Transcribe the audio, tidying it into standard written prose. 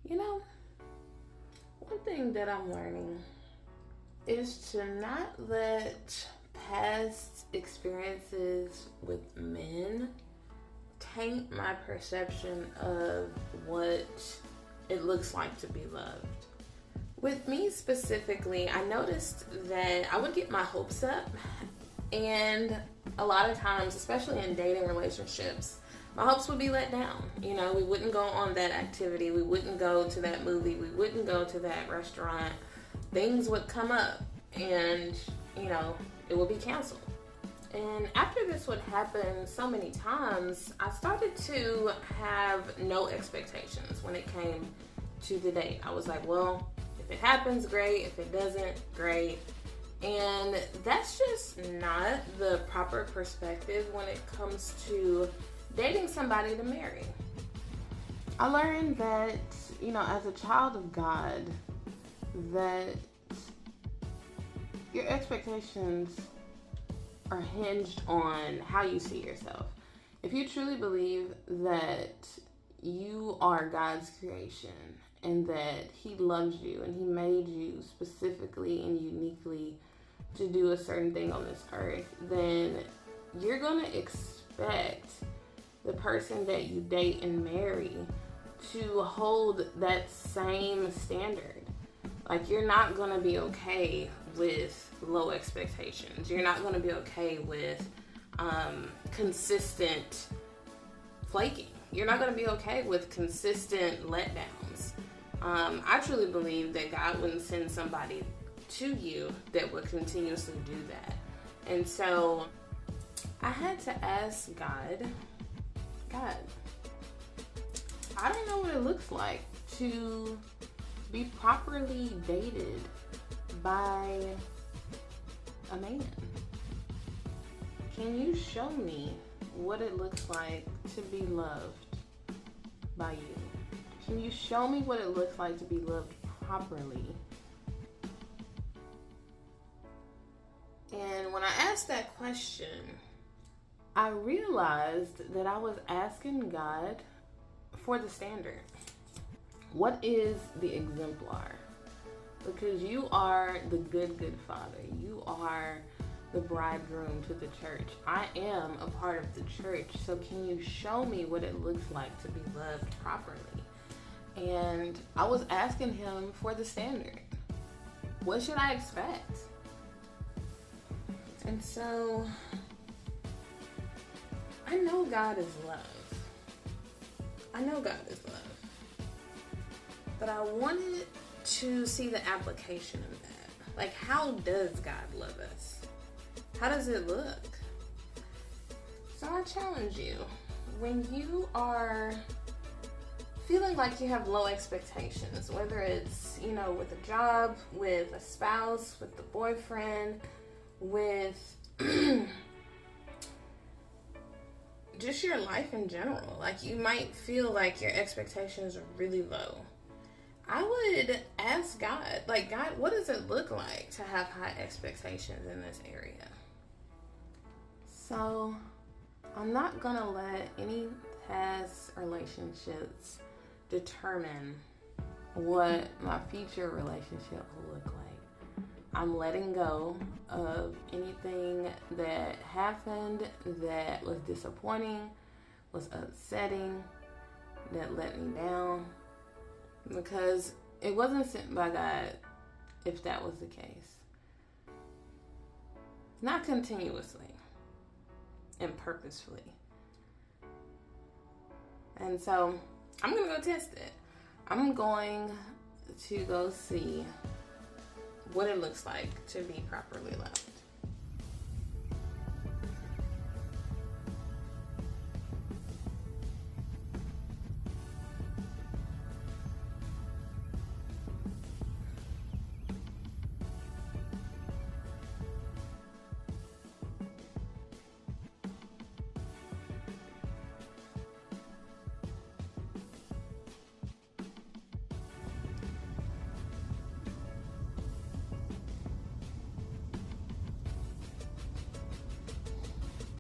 You know, one thing that I'm learning is to not let past experiences with men taint my perception of what it looks like to be loved. With me specifically, I noticed that I would get my hopes up, and a lot of times, especially in dating relationships, my hopes would be let down. You know, we wouldn't go on that activity, we wouldn't go to that movie, we wouldn't go to that restaurant. Things would come up and, you know, it would be canceled. And after this would happen so many times, I started to have no expectations when it came to the date. I was like, well, if it happens, great. If it doesn't, great. And that's just not the proper perspective when it comes to dating somebody to marry. I learned that, you know, as a child of God, that your expectations are hinged on how you see yourself. If you truly believe that you are God's creation and that He loves you and He made you specifically and uniquely to do a certain thing on this earth, then you're going to expect the person that you date and marry to hold that same standard. Like, you're not going to be okay with low expectations. You're not going to be okay with consistent flaking. You're not going to be okay with consistent letdowns. I truly believe that God wouldn't send somebody to you that would continuously do that. And so I had to ask God, I don't know what it looks like to be properly dated by a man. Can you show me what it looks like to be loved by you? Can you show me what it looks like to be loved properly? And when I asked that question, I realized that I was asking God for the standard. What is the exemplar? Because you are the good father. You are the bridegroom to the church. I am a part of the church. So can you show me what it looks like to be loved properly? And I was asking Him for the standard. What should I expect? And so I know God is love. I know God is love. But I wanted to see the application of that. Like, how does God love us? How does it look? So I challenge you, when you are feeling like you have low expectations, whether it's, you know, with a job, with a spouse, with the boyfriend, with just your life in general, like you might feel like your expectations are really low. I would ask God, like, God, what does it look like to have high expectations in this area? So I'm not gonna let any past relationships determine what my future relationship will look like. I'm letting go of anything that happened that was disappointing, was upsetting, that let me down, because it wasn't sent by God if that was the case. Not continuously and purposefully. And so I'm going to go test it. I'm going to go see what it looks like to be properly loved.